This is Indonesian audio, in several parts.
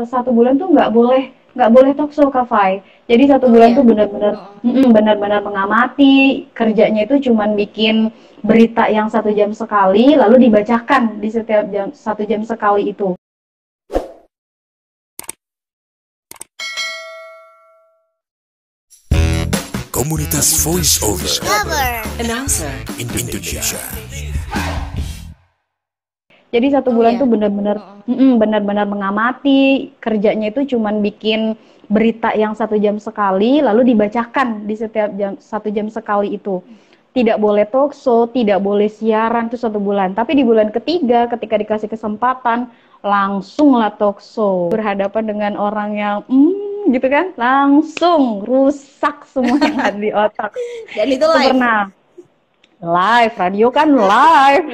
satu bulan tuh nggak boleh talk show Kak Fai. Jadi satu Oh bulan ya. tuh benar-benar benar-benar mengamati, kerjanya itu cuman bikin berita yang 1 jam sekali, lalu dibacakan di setiap jam 1 jam sekali itu. Komunitas Voice Over Announcer. Indonesia. Jadi satu Oh bulan tuh ya. benar-benar Heeh. benar-benar mengamati, kerjanya itu cuman bikin berita yang 1 jam sekali, lalu dibacakan di setiap jam 1 jam sekali itu. Tidak boleh talk show, tidak boleh siaran itu 1 bulan. Tapi di bulan ketiga, ketika dikasih kesempatan, langsung lah talk show. Berhadapan dengan orang yang gitu kan, langsung rusak semua yang ada di otak. Dan itu Itu live. pernah live, radio kan live.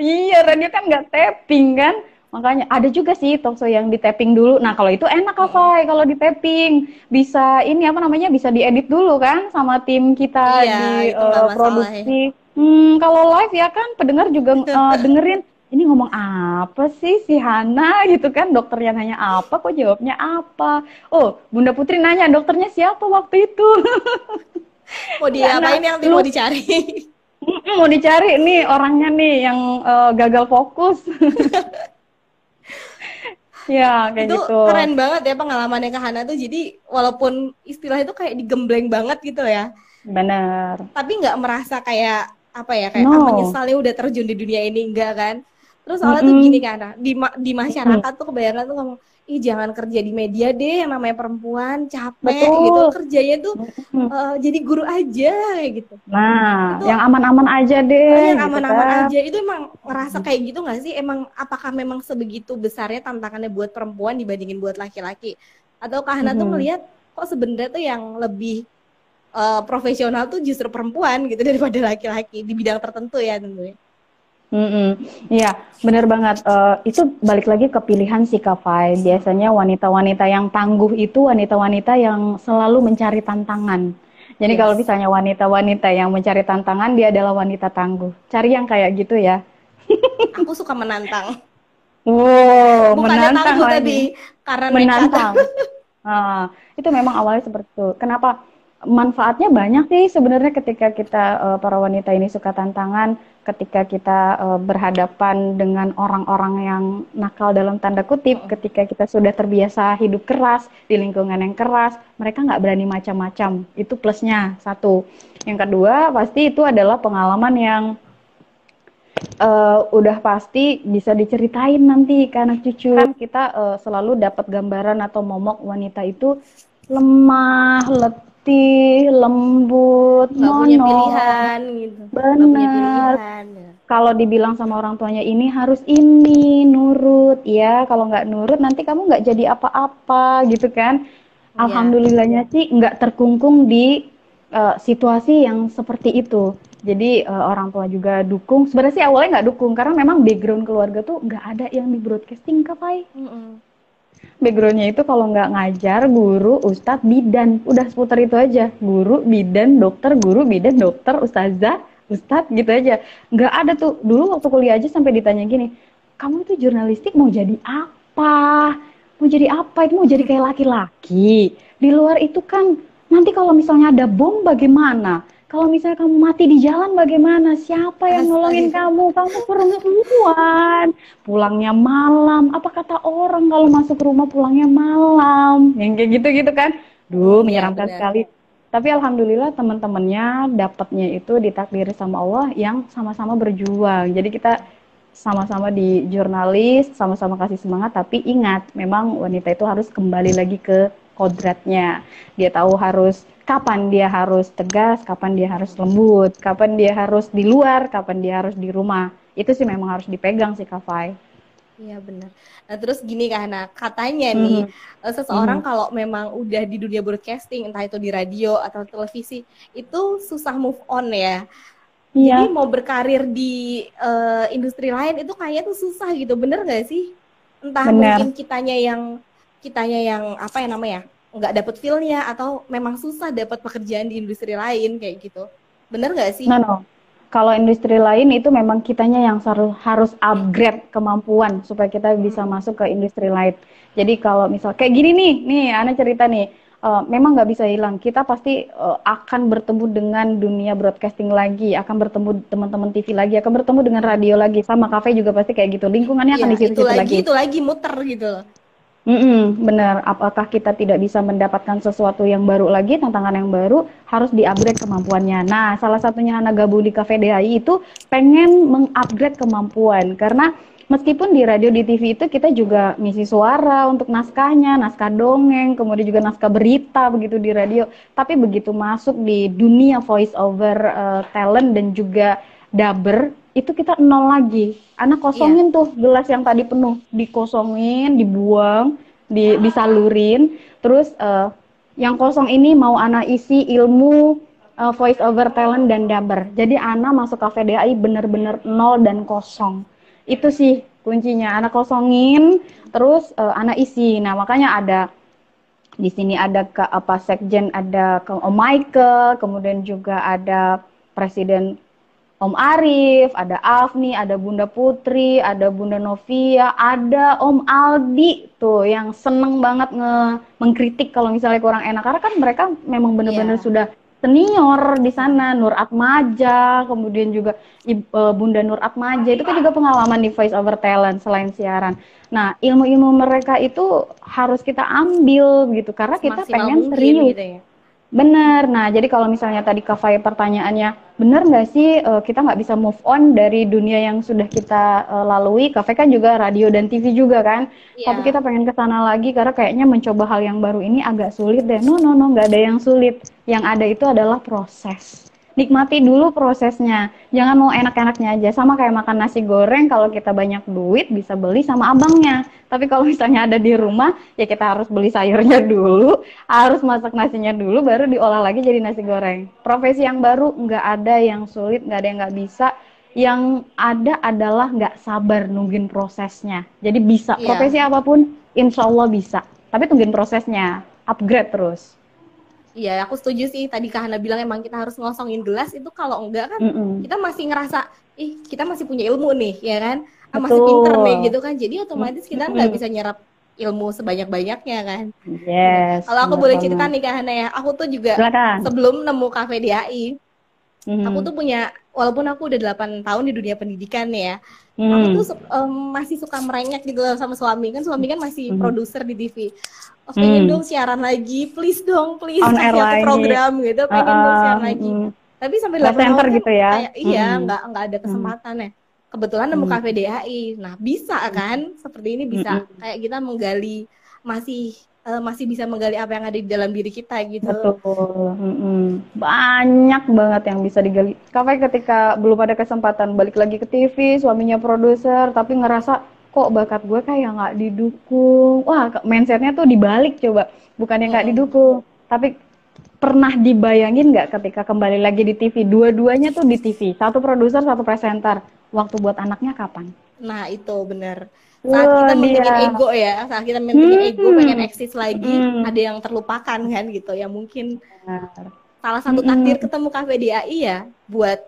Iya, radio kan nggak tapping kan. Makanya ada juga sih talkshow yang di tapping dulu. Nah, kalau itu enak Kak Heeh. Fai, kalau di tapping. Bisa ini apa namanya? Bisa diedit dulu kan sama tim kita Iya, di itu nggak masalah ya. produksi. Kalau live ya kan pendengar juga dengerin ini ngomong apa sih si Hana gitu kan, dokternya nanya apa kok jawabnya apa. Oh, Bunda Putri nanya dokternya siapa waktu itu. Mau Nggak, diapain yang nanti mau lu dicari? mau dicari nih orangnya nih yang gagal fokus. Ya, kayak Itu gitu. keren banget ya pengalamannya Kak Hana tuh. Jadi walaupun istilah itu kayak digembleng banget gitu ya, Benar. tapi nggak merasa kayak apa ya, kayak No. menyesalnya udah terjun di dunia ini, enggak kan. Terus soalnya tuh gini Mm-mm. kan, di Mm-mm. masyarakat tuh kebanyakan tuh ngomong, ih jangan kerja di media deh, yang namanya perempuan capek gitu, Betul. kerjanya tuh Mm-mm. jadi guru aja kayak gitu. Nah, Itu yang aman-aman aja deh, yang gitu aman-aman kan. aja. Itu emang ngerasa kayak gitu nggak sih? Emang apakah memang sebegitu besarnya tantangannya buat perempuan dibandingin buat laki-laki? Atau Kak Hana tuh Mhm. ngelihat kok sebenarnya tuh yang lebih profesional tuh justru perempuan gitu daripada laki-laki di bidang tertentu ya tentunya. Mhm. Iya, benar banget. Itu balik lagi ke pilihan si Kak Fai. Biasanya wanita-wanita yang tangguh itu wanita-wanita yang selalu mencari tantangan. Jadi kalau Yes. misalnya wanita-wanita yang mencari tantangan, dia adalah wanita tangguh. Cari yang kayak gitu ya. Aku suka menantang. Wow, Bukannya menantang tangguh lagi. tapi karena nekat. Menantang. Itu memang awalnya seperti itu. Kenapa? Manfaatnya banyak sih sebenarnya ketika kita para wanita ini suka tantangan, ketika kita berhadapan dengan orang-orang yang nakal dalam tanda kutip, ketika kita sudah terbiasa hidup keras di lingkungan yang keras, mereka nggak berani macam-macam. Itu plusnya satu. Yang kedua, pasti itu adalah pengalaman yang udah pasti bisa diceritain nanti ke anak cucu. Kan kita selalu dapat gambaran atau momok wanita itu lemah, letih, lembut, Nggak punya mono. pilihan gitu. Nggak punya Bener. pilihan. Kalau dibilang sama orang tuanya ini harus ini, nurut. Ya, kalau nggak nurut nanti kamu nggak jadi apa-apa gitu kan. Iya. Alhamdulillahnya sih nggak terkungkung di situasi yang seperti itu. Jadi orang tua juga dukung. Sebenarnya sih awalnya nggak dukung karena memang background keluarga tuh nggak ada yang di broadcasting Kak Pai. Mm-mm. Backgroundnya itu kalau nggak ngajar, guru, ustadz, bidan. Udah seputar itu aja. Guru, bidan, dokter, guru, bidan, dokter, ustazah, ustadz gitu aja. Nggak ada tuh. Dulu waktu kuliah aja sampai ditanya gini, kamu itu jurnalistik mau jadi apa? Mau jadi apa? Itu mau jadi kayak laki-laki. Di luar itu kan nanti kalau misalnya ada bom bagaimana? Kalau misalnya kamu mati di jalan bagaimana? Siapa yang nolongin Astaga. kamu? Kamu perempuan. Pulangnya malam. Apa kata orang kalau masuk rumah pulangnya malam? Yang kayak gitu-gitu kan. Duh, Iya menyeramkan benar. sekali. Tapi alhamdulillah teman-temannya dapatnya itu ditakdiri sama Allah yang sama-sama berjuang. Jadi kita sama-sama di jurnalis, sama-sama kasih semangat, tapi ingat, memang wanita itu harus kembali lagi ke kodratnya. Dia tahu harus kapan dia harus tegas, kapan dia harus lembut, kapan dia harus di luar, kapan dia harus di rumah. Itu sih memang harus dipegang sih Kak Fai. Iya benar. Nah terus gini Kahana, katanya nih Mhm, seseorang mhm. kalau memang udah di dunia broadcasting, entah itu di radio atau televisi, itu susah move on ya. Jadi Iya, mau berkarir di industri lain itu kayaknya tuh susah gitu, bener nggak sih? Entah benar. mungkin kitanya yang apa ya namanya, nggak dapet feel-nya atau memang susah dapat pekerjaan di industri lain kayak gitu. Bener nggak sih? No, no. Kalau industri lain itu memang kitanya yang harus upgrade kemampuan supaya kita bisa masuk ke industri lain. Jadi kalau misal kayak gini nih Ana cerita nih, memang nggak bisa hilang. Kita pasti akan bertemu dengan dunia broadcasting lagi, akan bertemu teman-teman TV lagi, akan bertemu dengan radio lagi, sama kafe juga pasti kayak gitu. Lingkungannya akan di situ-situ lagi. Itu lagi muter gitu loh. Benar. Apakah kita tidak bisa mendapatkan sesuatu yang baru lagi, tantangan yang baru, harus di-upgrade kemampuannya. Nah, salah satunya Hana gabung di Cafe DHI itu pengen meng-upgrade kemampuan. Karena meskipun di radio, di TV itu kita juga ngisi suara untuk naskahnya, naskah dongeng, kemudian juga naskah berita begitu di radio. Tapi begitu masuk di dunia voice over talent dan juga dubber, itu kita nol lagi. Anak kosongin tuh gelas yang tadi penuh, dikosongin, dibuang, disalurin. Terus yang kosong ini mau Ana isi ilmu voice over talent dan dubber. Jadi Ana masuk Cafe DAI bener-bener nol dan kosong. Itu sih kuncinya. Ana kosongin, terus Ana isi. Nah makanya ada di sini ada sekjen, ada Om Michael, kemudian juga ada Presiden Om Arif, ada Afni, ada Bunda Putri, ada Bunda Novia, ada Om Aldi tuh yang seneng banget mengkritik kalau misalnya kurang enak, karena kan mereka memang benar-benar sudah senior di sana. Nur Atmaja, kemudian juga Bunda Nur Atmaja, itu kan juga pengalaman di Voice Over Talent selain siaran. Nah, ilmu-ilmu mereka itu harus kita ambil gitu, karena kita pengen serius. Gitu ya? Bener. Nah, jadi kalau misalnya tadi Kak Fai pertanyaannya, bener nggak sih kita nggak bisa move on dari dunia yang sudah kita lalui? Kak Fai kan juga radio dan TV juga kan, tapi kita pengen ke sana lagi karena kayaknya mencoba hal yang baru ini agak sulit deh. No, nggak ada yang sulit. Yang ada itu adalah proses. Nikmati dulu prosesnya, jangan mau enak-enaknya aja. Sama kayak makan nasi goreng, kalau kita banyak duit bisa beli sama abangnya. Tapi kalau misalnya ada di rumah, ya kita harus beli sayurnya dulu, harus masak nasinya dulu, baru diolah lagi jadi nasi goreng. Profesi yang baru nggak ada yang sulit, nggak ada yang nggak bisa. Yang ada adalah nggak sabar nungguin prosesnya. Jadi bisa, profesi apapun insya Allah bisa. Tapi tungguin prosesnya, upgrade terus. Iya, aku setuju sih. Tadi Kak Hana bilang emang kita harus ngosongin gelas, itu kalau enggak kan kita masih ngerasa, kita masih punya ilmu nih, ya kan? Masih pinter nih gitu kan. Jadi otomatis kita nggak bisa nyerap ilmu sebanyak-banyaknya kan. Yes. Kalau aku boleh cerita nih Kak Hana ya, aku tuh juga sebelum nemu Cafe DAI, aku tuh punya, walaupun aku udah 8 tahun di dunia pendidikan nih ya, aku tuh masih suka merengek gitu sama suami. Kan suami kan masih produser di TV. Pengen dong siaran lagi, please kasih aku program gitu, pengen dong siaran lagi. Tapi sampai 8 tahun kan, gitu ya. Nggak ada kesempatan ya. Kebetulan nemu Cafe DAI. Nah, bisa kan? Seperti ini bisa kayak kita menggali, masih bisa menggali apa yang ada di dalam diri kita gitu. Betul. Banyak banget yang bisa digali. Cafe ketika belum ada kesempatan balik lagi ke TV, suaminya produser, tapi ngerasa kok bakat gue kayak nggak didukung. Wah, mindsetnya tuh dibalik coba. Bukannya nggak didukung, tapi pernah dibayangin nggak ketika kembali lagi di TV, dua-duanya tuh di TV, satu produser, satu presenter. Waktu buat anaknya kapan? Nah, itu bener. Saat kita mentingin ego ya, saat kita mentingin ego, pengen eksis lagi, ada yang terlupakan kan gitu. Ya mungkin salah satu takdir ketemu Cafe DAI ya, buat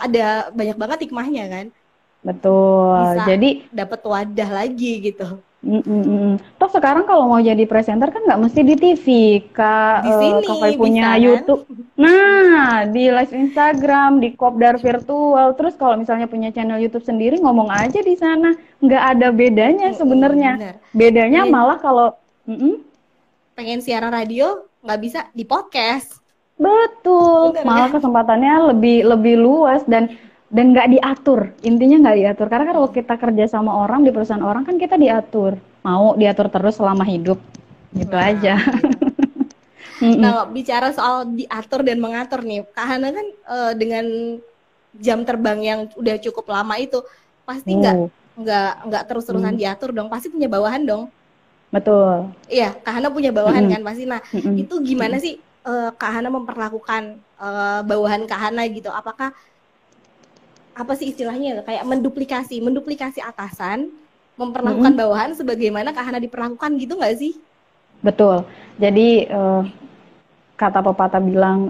ada banyak banget hikmahnya kan. Betul. Bisa jadi dapat wadah lagi gitu. Toh sekarang kalau mau jadi presenter kan nggak mesti di TV, Kak. Di sini Kak punya bisa, YouTube. Kan? Nah, di live Instagram, di Kopdar virtual. Terus kalau misalnya punya channel YouTube sendiri, ngomong aja di sana. Nggak ada bedanya sebenarnya. Bedanya malah kalau pengen siaran radio nggak bisa di podcast. Betul. Bener, malah kesempatannya lebih luas dan nggak diatur, intinya nggak diatur. Karena kan kalau kita kerja sama orang di perusahaan orang kan kita diatur, mau diatur terus selama hidup, gitu aja. Nah, bicara soal diatur dan mengatur nih, Kak Hana kan dengan jam terbang yang udah cukup lama itu, pasti nggak terus-terusan diatur dong, pasti punya bawahan dong. Betul. Iya, Kak Hana punya bawahan kan pasti. Nah, itu gimana sih Kak Hana memperlakukan bawahan Kak Hana gitu? Apakah apa sih istilahnya kayak menduplikasi atasan, memperlakukan bawahan sebagaimana Kak Hana diperlakukan gitu nggak sih? Betul. Jadi kata pepatah bilang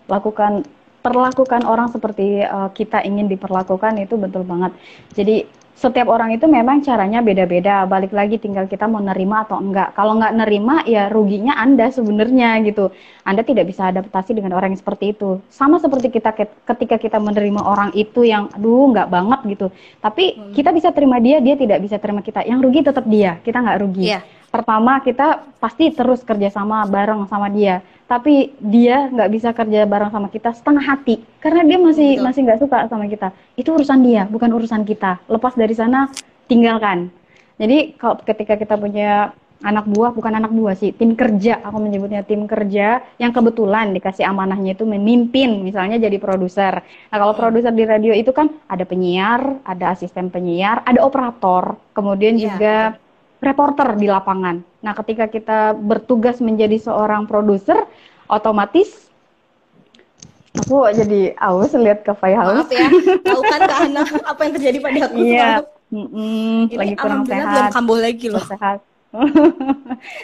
lakukan perlakukan orang seperti kita ingin diperlakukan itu betul banget. Jadi setiap orang itu memang caranya beda-beda. Balik lagi tinggal kita mau nerima atau enggak. Kalau enggak nerima ya ruginya Anda sebenarnya gitu. Anda tidak bisa adaptasi dengan orang yang seperti itu. Sama seperti kita ketika kita menerima orang itu yang aduh enggak banget gitu. Tapi kita bisa terima dia, dia tidak bisa terima kita. Yang rugi tetap dia, kita enggak rugi. Yeah. Pertama kita pasti terus kerjasama bareng sama dia. Tapi dia nggak bisa kerja bareng sama kita setengah hati karena dia masih nggak suka sama kita. Itu urusan dia, bukan urusan kita. Lepas dari sana, tinggalkan. Jadi kalau ketika kita punya anak buah, bukan anak buah sih, tim kerja, aku menyebutnya tim kerja yang kebetulan dikasih amanahnya itu memimpin, misalnya jadi produser. Nah kalau produser di radio itu kan ada penyiar, ada asisten penyiar, ada operator, kemudian juga reporter di lapangan. Nah, ketika kita bertugas menjadi seorang produser, otomatis aku jadi aus lihat ke Fai haus. Maaf ya, tahu kan Kak Hana apa yang terjadi pada aku semalam. Lagi kurang sehat. Belum kambuh lagi loh. Sehat.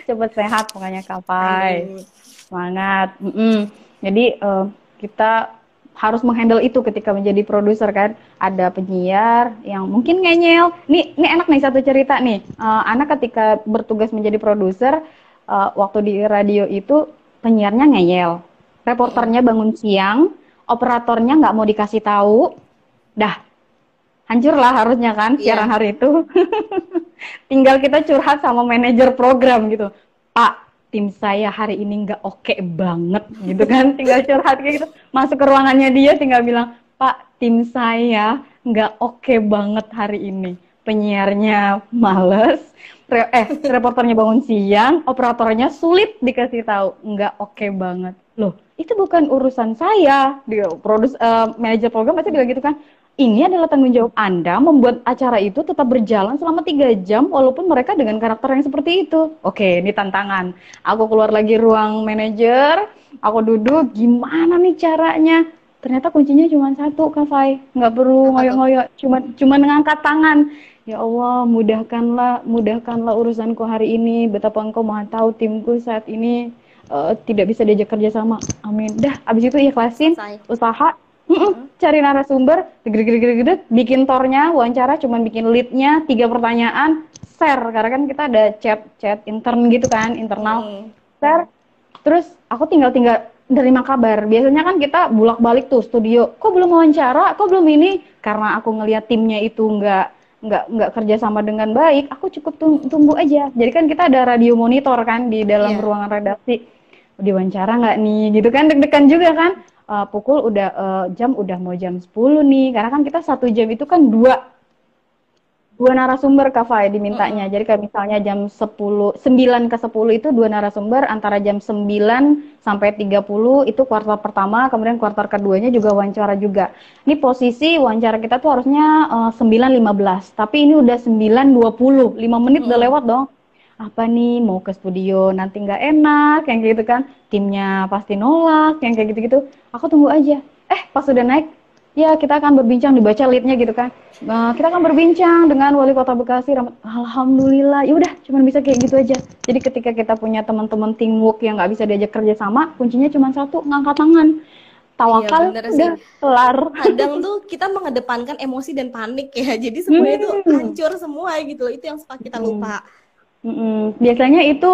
Cepat sehat pokoknya Kak Fai. Semangat. Jadi kita harus menghandle itu ketika menjadi produser kan. Ada penyiar yang mungkin ngeyel. Ini enak nih satu cerita nih. Anak ketika bertugas menjadi produser, waktu di radio itu penyiarnya ngeyel. Reporternya bangun siang, operatornya nggak mau dikasih tahu. Dah, hancur lah harusnya kan siaran hari itu. Tinggal kita curhat sama manajer program gitu. Pak, tim saya hari ini nggak oke banget gitu kan, tinggal curhat kayak gitu, masuk ke ruangannya dia tinggal bilang, Pak, tim saya nggak oke banget hari ini, penyiarnya males, reporternya bangun siang, operatornya sulit dikasih tahu, nggak oke banget. Loh, itu bukan urusan saya. Dia manajer program pasti bilang gitu kan, ini adalah tanggung jawab Anda membuat acara itu tetap berjalan selama 3 jam walaupun mereka dengan karakter yang seperti itu. Oke, ini tantangan. Aku keluar lagi ruang manajer, aku duduk, gimana nih caranya? Ternyata kuncinya cuma satu, Kak Fai. Nggak perlu ngoyo-ngoyo, cuma ngangkat tangan. Ya Allah, mudahkanlah urusanku hari ini. Betapa Engkau Maha tahu timku saat ini tidak bisa diajak kerja sama. Amin. Dah, abis itu ikhlasin, usaha. Cari narasumber, bikin tornya, wawancara, cuman bikin leadnya, 3 pertanyaan, share, karena kan kita ada chat intern gitu kan, internal, share, terus aku tinggal nerima kabar. Biasanya kan kita bulak-balik tuh studio, kok belum wawancara, kok belum ini, karena aku ngelihat timnya itu nggak kerja sama dengan baik, aku cukup tunggu aja. Jadi kan kita ada radio monitor kan di dalam ruangan redaksi, diwawancara nggak nih, gitu kan, deg-degan juga kan. Jam udah mau jam 10 nih, karena kan kita 1 jam itu kan dua narasumber Kak Fai dimintanya. Jadi kayak misalnya jam 9 ke 10 itu 2 narasumber, antara jam 9 sampai 30 itu kuartal pertama, kemudian kuartal keduanya juga wawancara juga. Ini posisi wawancara kita tuh harusnya 9.15, tapi ini udah 9.20, 5 menit udah lewat dong. Apa nih, mau ke studio nanti nggak enak, yang gitu kan, timnya pasti nolak, yang kayak gitu-gitu, aku tunggu aja. Pas udah naik, ya kita akan berbincang, dibaca leadnya gitu kan, kita akan berbincang dengan Wali Kota Bekasi, alhamdulillah, ya udah, cuman bisa kayak gitu aja. Jadi ketika kita punya teman-teman teamwork yang nggak bisa diajak kerja sama, kuncinya cuma satu, ngangkat tangan. Tawakal, udah kelar. Kadang tuh kita mengedepankan emosi dan panik ya, jadi semuanya tuh hancur semua gitu, itu yang suka kita lupa. Biasanya itu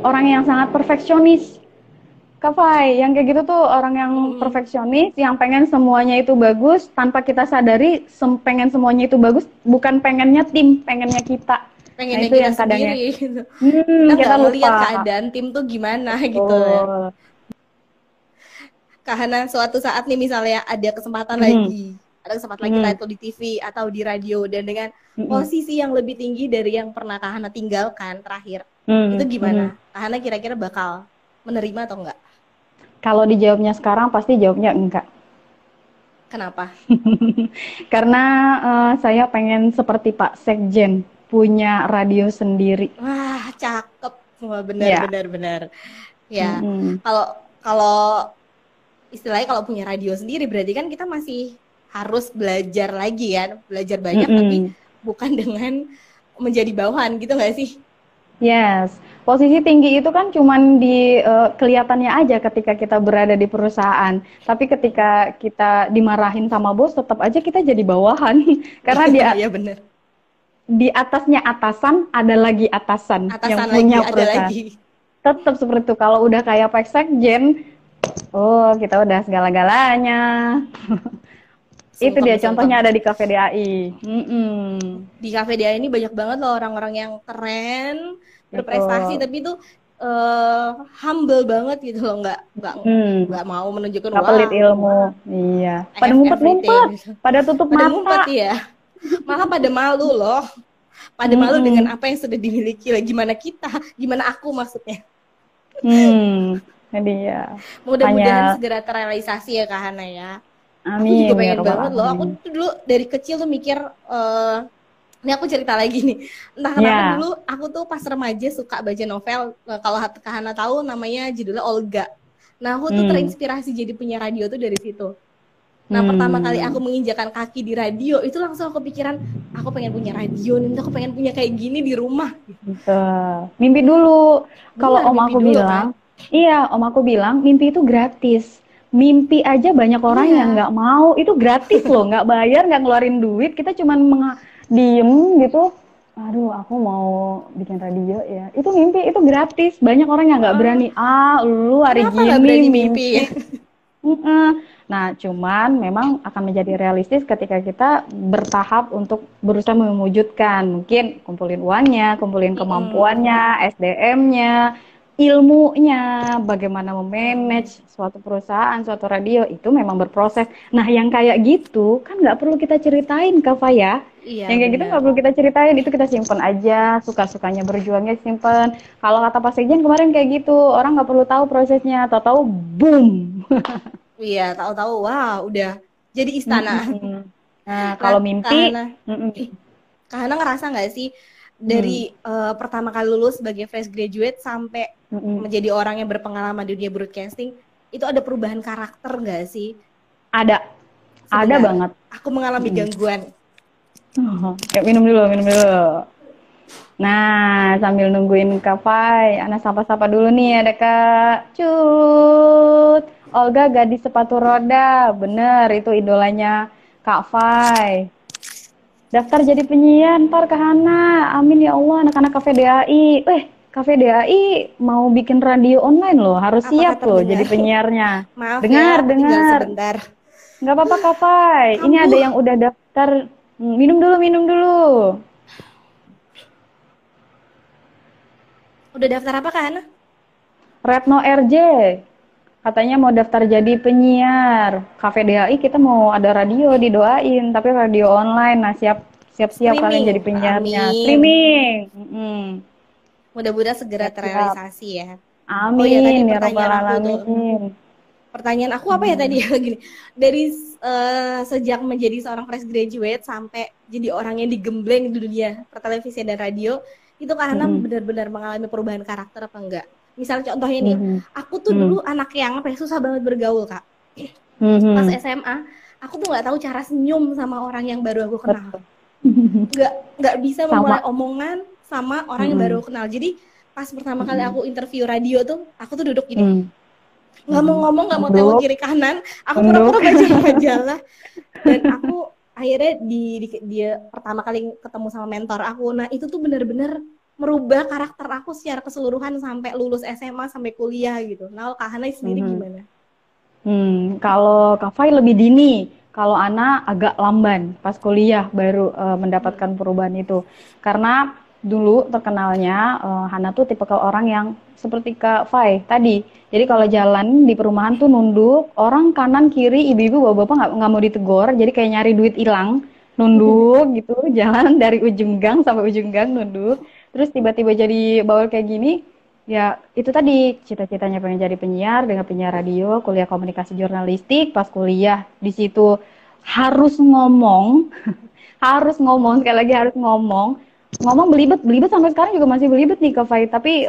orang yang sangat perfeksionis, Kak Fai, yang kayak gitu tuh orang yang perfeksionis, yang pengen semuanya itu bagus, tanpa kita sadari pengen semuanya itu bagus, bukan pengennya tim, pengennya kita. Pengennya itu kita yang sendiri gitu. Kita nggak lihat keadaan tim tuh gimana gitu. Kak Hana, suatu saat nih misalnya ada kesempatan lagi, kita di TV atau di radio, dan dengan posisi yang lebih tinggi dari yang pernah Kak Hana tinggalkan terakhir, itu gimana? Kak Hana kira-kira bakal menerima atau enggak? Kalau dijawabnya sekarang pasti jawabnya enggak. Kenapa? Karena saya pengen seperti Pak Sekjen, punya radio sendiri. Wah, cakep. Wah, benar. Ya, kalau istilahnya kalau punya radio sendiri berarti kan kita masih harus belajar lagi kan, belajar banyak tapi bukan dengan menjadi bawahan gitu nggak sih? Yes, Posisi tinggi itu kan cuman di kelihatannya aja ketika kita berada di perusahaan. Tapi ketika kita dimarahin sama bos, tetap aja kita jadi bawahan. Karena dia Iya bener. Di atasnya atasan, ada lagi atasan yang Atasan punya lagi, ada perusahaan. lagi. Tetap seperti itu. Kalau udah kayak Pak Sekjen, oh kita udah segala-galanya. Itu Sungkem, dia sungkem. contohnya ada di Cafe DAI. Di Cafe DA ini banyak banget loh orang-orang yang keren, berprestasi, Betul. tapi itu humble banget gitu loh, nggak mau menunjukkan Nggak pelit ilmu. Iya. Pada ngumpet-ngumpet, pada tutup pada mata. ngumpet ya, malah pada malu loh, pada malu dengan apa yang sudah dimiliki lah. Gimana aku maksudnya. Jadi ya. Mudah-mudahan segera terrealisasi ya Kak Hana ya. Amin. Aku juga pengen banget loh. Aku tuh dulu dari kecil tuh mikir, ini aku cerita lagi nih. Entah kenapa dulu aku tuh pas remaja suka baca novel. Kalau Kak Hana tahu namanya judulnya Olga. Nah aku tuh terinspirasi jadi penyiar radio tuh dari situ. Nah pertama kali aku menginjakan kaki di radio itu langsung aku pikiran, aku pengen punya radio nih, aku pengen punya kayak gini di rumah. Mimpi dulu. Kalau om aku bilang, iya om aku bilang mimpi itu gratis. Mimpi aja banyak orang yang nggak mau, itu gratis loh, nggak bayar, nggak ngeluarin duit, kita cuman diem gitu. Aduh, aku mau bikin radio ya. Itu mimpi, itu gratis. Banyak orang yang nggak berani. Lu hari gini mimpi. Nah, cuman memang akan menjadi realistis ketika kita bertahap untuk berusaha mewujudkan. Mungkin kumpulin uangnya, kumpulin kemampuannya, SDM-nya, ilmunya, bagaimana memanage suatu perusahaan, suatu radio, itu memang berproses. Nah, yang kayak gitu kan nggak perlu kita ceritain, Kak Faya. Yang kayak gitu nggak perlu kita ceritain, itu kita simpen aja, suka-sukanya berjuangnya simpen. Kalau kata Pak Sekjen kemarin kayak gitu, orang nggak perlu tahu prosesnya, tahu-tahu boom. Iya, tahu-tahu, wah udah jadi istana. Nah, kalau mimpi, Kak Hana ngerasa nggak sih dari pertama kali lulus sebagai fresh graduate sampai menjadi orang yang berpengalaman di dunia broadcasting, itu ada perubahan karakter nggak sih? Ada banget. Aku mengalami gangguan. Minum dulu. Nah, sambil nungguin Kak Fai, Ana sapa-sapa dulu nih, ada Kak Cut. Olga gadis sepatu roda, bener itu idolanya Kak Fai. Daftar jadi penyiar ntar Kak Hana, amin ya Allah, anak-anak Cafe DAI. Cafe DAI mau bikin radio online loh, harus siap loh jadi penyiarnya. Maaf dengar. sebentar. Nggak apa-apa Kak Fai, ini ada yang udah daftar. Minum dulu. Udah daftar apa Kak Hana? Retno RJ. Katanya mau daftar jadi penyiar. Cafe DAI kita mau ada radio, didoain, tapi radio online. Nah, siap-siap kalian jadi penyiarnya. Streaming. Mudah-mudahan segera terrealisasi ya. Amin. Ya rabbal alamin. Pertanyaan aku apa ya tadi gini. Dari sejak menjadi seorang fresh graduate sampai jadi orang yang digembleng di dunia pertelevisian dan radio, itu karena benar-benar mengalami perubahan karakter apa enggak? Misalnya contohnya nih, aku tuh dulu anak yang susah banget bergaul Kak. Pas SMA, aku tuh nggak tahu cara senyum sama orang yang baru aku kenal. Nggak bisa memulai omongan sama orang yang baru aku kenal. Jadi pas pertama kali aku interview radio tuh, aku tuh duduk gini. Nggak mau ngomong, nggak mau tengok kiri kanan, aku pura-pura baca majalah. Dan aku akhirnya dia pertama kali ketemu sama mentor aku. Nah itu tuh benar-benar merubah karakter aku secara keseluruhan sampai lulus SMA sampai kuliah gitu. Nah, Kak Hana sendiri gimana? Kalau Kak Fai lebih dini, kalau Ana agak lamban pas kuliah baru mendapatkan perubahan itu. Karena dulu terkenalnya Hana tuh tipe orang yang seperti Kak Fai tadi. Jadi kalau jalan di perumahan tuh nunduk, orang kanan kiri ibu-ibu bapak-bapak nggak mau ditegur, jadi kayak nyari duit hilang, nunduk gitu, jalan dari ujung gang sampai ujung gang nunduk. Terus tiba-tiba jadi bawel kayak gini, ya itu tadi cita-citanya pengen jadi penyiar, dengan penyiar radio, kuliah komunikasi jurnalistik, pas kuliah di situ harus ngomong, sekali lagi harus ngomong belibet sampai sekarang juga masih belibet nih Kak Fai, tapi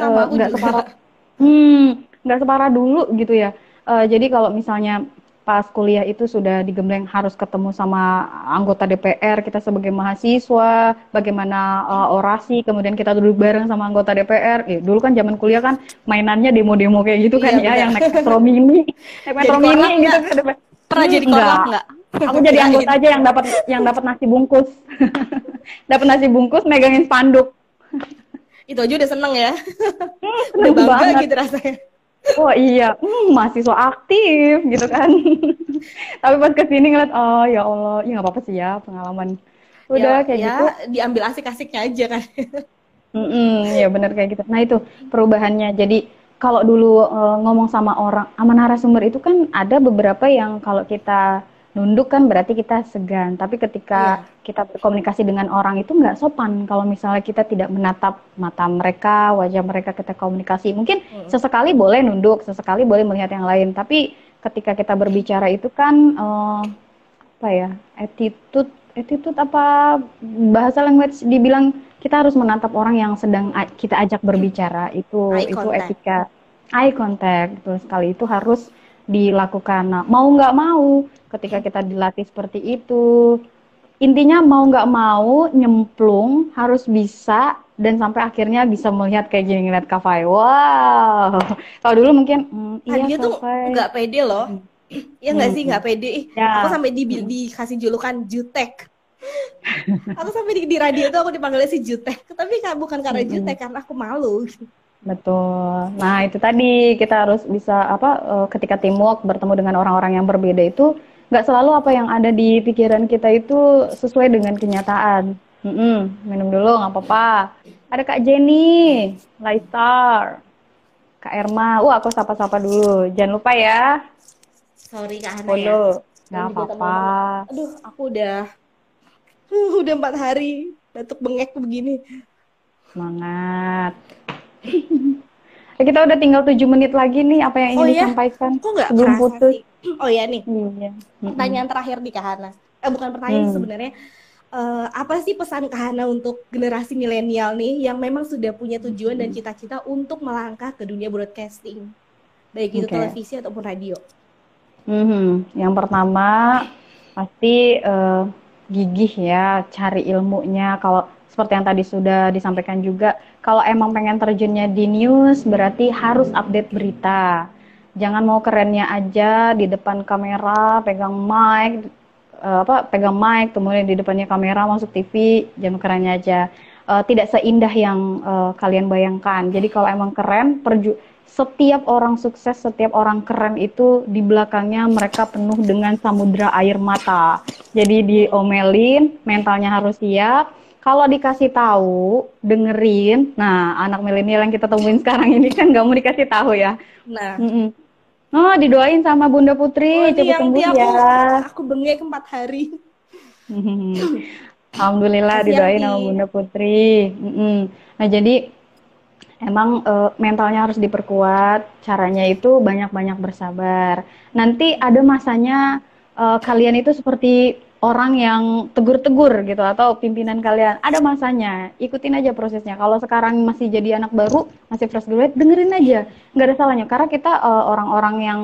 nggak separah dulu gitu ya. Jadi kalau misalnya pas kuliah itu sudah digembleng harus ketemu sama anggota DPR, kita sebagai mahasiswa, bagaimana orasi, kemudian kita duduk bareng sama anggota DPR. Dulu kan zaman kuliah kan mainannya demo-demo kayak gitu kan ya, yang naik metro mini, gitu. Pernah jadi korlap nggak? Aku jadi anggota aja yang dapat nasi bungkus, dapat nasi bungkus, megangin spanduk. Itu aja udah seneng ya, udah bangga banget gitu rasanya. Oh iya, mahasiswa aktif gitu kan. Tapi pas kesini ngeliat, oh ya Allah, ya nggak apa-apa sih ya pengalaman. Udah kayak gitu. Diambil asik-asiknya aja kan. Ya benar kayak gitu. Nah itu perubahannya. Jadi kalau dulu ngomong sama narasumber itu kan ada beberapa yang kalau kita nunduk kan berarti kita segan. Tapi ketika kita berkomunikasi dengan orang itu nggak sopan. Kalau misalnya kita tidak menatap mata mereka, wajah mereka, kita komunikasi. Mungkin sesekali boleh nunduk, sesekali boleh melihat yang lain. Tapi ketika kita berbicara itu kan attitude apa bahasa language dibilang kita harus menatap orang yang sedang kita ajak berbicara. Itu etika. Eye contact, betul sekali. Itu harus dilakukan. Nah, mau nggak mau ketika kita dilatih seperti itu, intinya mau nggak mau nyemplung harus bisa, dan sampai akhirnya bisa melihat kayak gini, ngeliat Kak Fai. Wow, kalau dulu mungkin dia tuh nggak pede loh. Ya nggak sih, nggak pede. Aku sampai dikasih julukan jutek. Aku sampai di radio tuh aku dipanggilnya si jutek, tapi bukan karena jutek, karena aku malu. Betul. Nah itu tadi kita harus bisa ketika teamwork bertemu dengan orang-orang yang berbeda itu nggak selalu apa yang ada di pikiran kita itu sesuai dengan kenyataan. Minum dulu nggak apa-apa. Ada Kak Jenny, Laisar, Kak Erma. Aku sapa-sapa dulu. Jangan lupa ya. Sorry Kak Hana ya. Nggak apa-apa. Aduh, aku udah 4 hari batuk bengek begini. Semangat. Kita udah tinggal 7 menit lagi nih, apa yang ingin disampaikan sebelum putus? Oh ya nih, pertanyaan terakhir nih Kak Hana. Bukan pertanyaan sebenarnya. Apa sih pesan Kak Hana untuk generasi milenial nih yang memang sudah punya tujuan dan cita-cita untuk melangkah ke dunia broadcasting, baik itu televisi ataupun radio? Yang pertama pasti gigih ya, cari ilmunya. Kalau seperti yang tadi sudah disampaikan juga, kalau emang pengen terjunnya di news, berarti harus update berita. Jangan mau kerennya aja di depan kamera, pegang mic, kemudian di depannya kamera masuk TV, jangan kerennya aja. Tidak seindah yang kalian bayangkan. Jadi kalau emang keren, setiap orang sukses, setiap orang keren itu di belakangnya mereka penuh dengan samudra air mata. Jadi diomelin, mentalnya harus siap. Kalau dikasih tahu, dengerin. Nah, anak milenial yang kita temuin sekarang ini kan nggak mau dikasih tahu ya. Nah, didoain sama Bunda Putri cepat sembuh ya. Aku bengek 4 hari. Alhamdulillah didoain sama Bunda Putri. Nah, jadi emang mentalnya harus diperkuat. Caranya itu banyak-banyak bersabar. Nanti ada masanya kalian itu seperti orang yang tegur-tegur gitu, atau pimpinan kalian, ada masanya, ikutin aja prosesnya. Kalau sekarang masih jadi anak baru, masih fresh graduate, dengerin aja, nggak ada salahnya. Karena kita orang-orang yang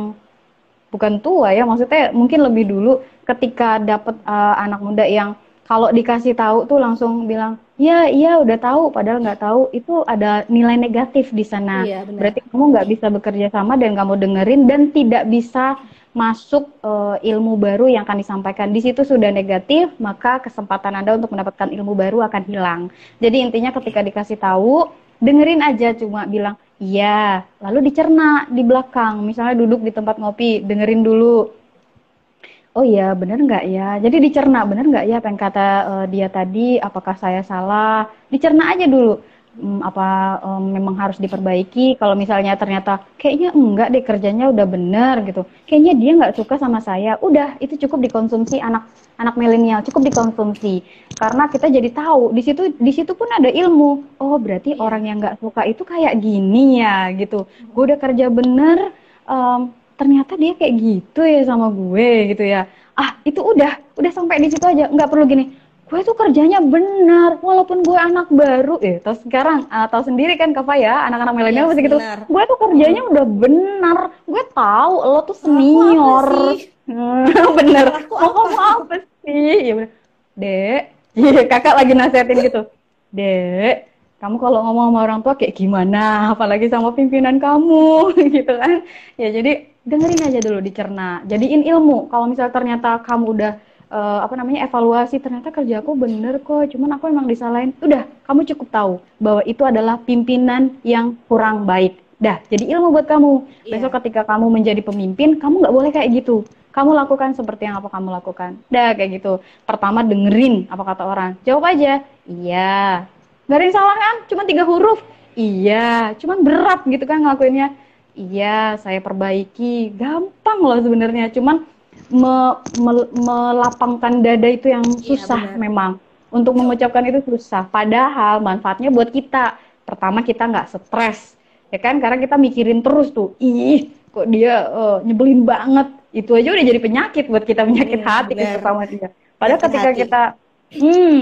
bukan tua ya, maksudnya mungkin lebih dulu, ketika dapet anak muda yang kalau dikasih tahu tuh langsung bilang, iya udah tahu, padahal nggak tahu, itu ada nilai negatif di sana. Iya, berarti kamu nggak bisa bekerja sama dan nggak mau dengerin dan tidak bisa masuk ilmu baru yang akan disampaikan. Di situ sudah negatif, maka kesempatan Anda untuk mendapatkan ilmu baru akan hilang. Jadi intinya ketika dikasih tahu, dengerin aja, cuma bilang iya, lalu dicerna di belakang. Misalnya duduk di tempat ngopi, dengerin dulu. Oh iya, bener nggak ya? Jadi dicerna, bener nggak ya apa yang kata dia tadi, apakah saya salah? Dicerna aja dulu. Memang harus diperbaiki. Kalau misalnya ternyata kayaknya enggak deh, kerjanya udah bener gitu, kayaknya dia nggak suka sama saya, udah itu cukup dikonsumsi. Anak milenial cukup dikonsumsi, karena kita jadi tahu di situ pun ada ilmu. Oh berarti orang yang nggak suka itu kayak gini ya gitu. Gue udah kerja bener, ternyata dia kayak gitu ya sama gue gitu ya. Itu udah sampai di situ aja, nggak perlu gini, gue tuh kerjanya benar, walaupun gue anak baru. Terus sekarang tahu sendiri kan Kak ya, anak-anak milenial masih gitu. Gue tuh kerjanya udah benar, gue tahu lo tuh senior. Bener. Mau ngomong apa sih? Ya bener. Dek, kakak lagi nasihatin gitu. Dek, kamu kalau ngomong sama orang tua kayak gimana? Apalagi sama pimpinan kamu, gitu kan? Ya jadi dengerin aja dulu, dicerna. Jadiin ilmu. Kalau misalnya ternyata kamu udah evaluasi, ternyata kerja aku bener kok, cuman aku emang disalahin. Udah, kamu cukup tahu bahwa itu adalah pimpinan yang kurang baik. Dah, jadi ilmu buat kamu. Besok ketika kamu menjadi pemimpin, kamu nggak boleh kayak gitu. Kamu lakukan seperti yang apa kamu lakukan. Dah, kayak gitu. Pertama dengerin apa kata orang. Jawab aja, iya. Nggak ada yang salah kan? Cuma 3 huruf. Iya, cuman berat gitu kan ngelakuinnya. Iya, saya perbaiki. Gampang loh sebenarnya. Cuman melapangkan dada itu yang susah memang. Untuk mengucapkan itu susah. Padahal manfaatnya buat kita. Pertama kita nggak stres. Ya kan? Karena kita mikirin terus tuh. Ih, kok dia nyebelin banget. Itu aja udah jadi penyakit buat kita. Penyakit hati sama dia. Padahal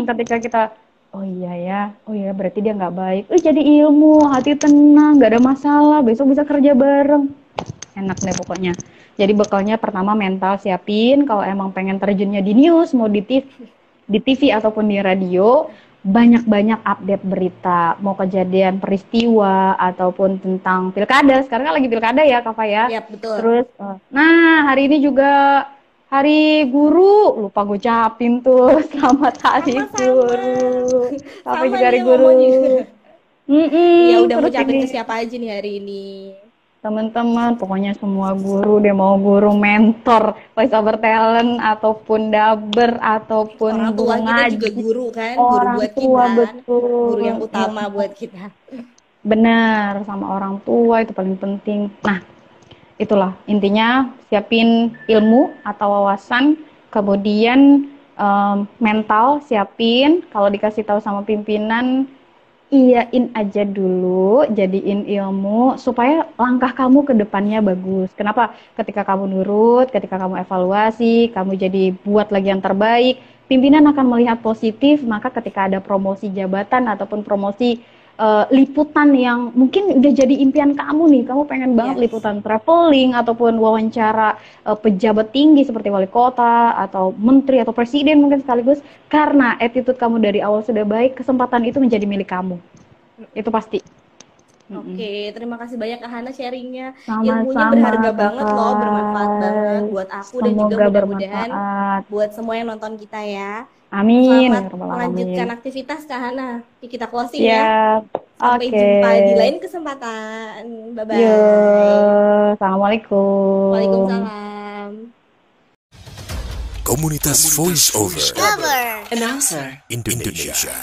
ketika kita oh iya berarti dia nggak baik. Jadi ilmu, hati tenang, nggak ada masalah. Besok bisa kerja bareng. Enak deh pokoknya. Jadi bekalnya pertama mental siapin. Kalau emang pengen terjunnya di news, mau di TV ataupun di radio, banyak-banyak update berita. Mau kejadian peristiwa ataupun tentang pilkada. Sekarang kan lagi pilkada ya, Kak Fa ya. Iya, betul. Terus, hari ini juga Hari Guru. Lupa gue ucapin tuh. Selamat Hari Guru. Sampai juga Hari Guru. Ya udah mau ucapin ke siapa aja nih hari ini? Teman-teman, pokoknya semua guru, dia mau guru mentor, voice over talent, ataupun daber, ataupun orang tua kita juga guru kan, guru buat kita, betul. Guru yang utama buat kita. Benar, sama orang tua itu paling penting. Nah, itulah intinya, siapin ilmu atau wawasan, kemudian mental siapin, kalau dikasih tahu sama pimpinan, iyain aja dulu, jadiin ilmu supaya langkah kamu ke depannya bagus. Kenapa? Ketika kamu nurut, ketika kamu evaluasi, kamu jadi buat lagi yang terbaik, pimpinan akan melihat positif, maka ketika ada promosi jabatan ataupun promosi liputan yang mungkin udah jadi impian kamu nih, kamu pengen banget liputan traveling ataupun wawancara pejabat tinggi seperti wali kota atau menteri atau presiden mungkin sekaligus, karena attitude kamu dari awal sudah baik, kesempatan itu menjadi milik kamu. Itu pasti. Oke, terima kasih banyak Kak Hana sharingnya. Sama-sama, ilmunya berharga banget loh, bermanfaat banget buat aku. Semoga dan juga mudah-mudahan buat semua yang nonton kita ya. Amin. Selamat melanjutkan aktivitas Kak Hana. Kita closing ya. Sampai jumpa di lain kesempatan. Bye-bye. Assalamualaikum. Waalaikumsalam. Komunitas Voice Over Announcer Indonesia.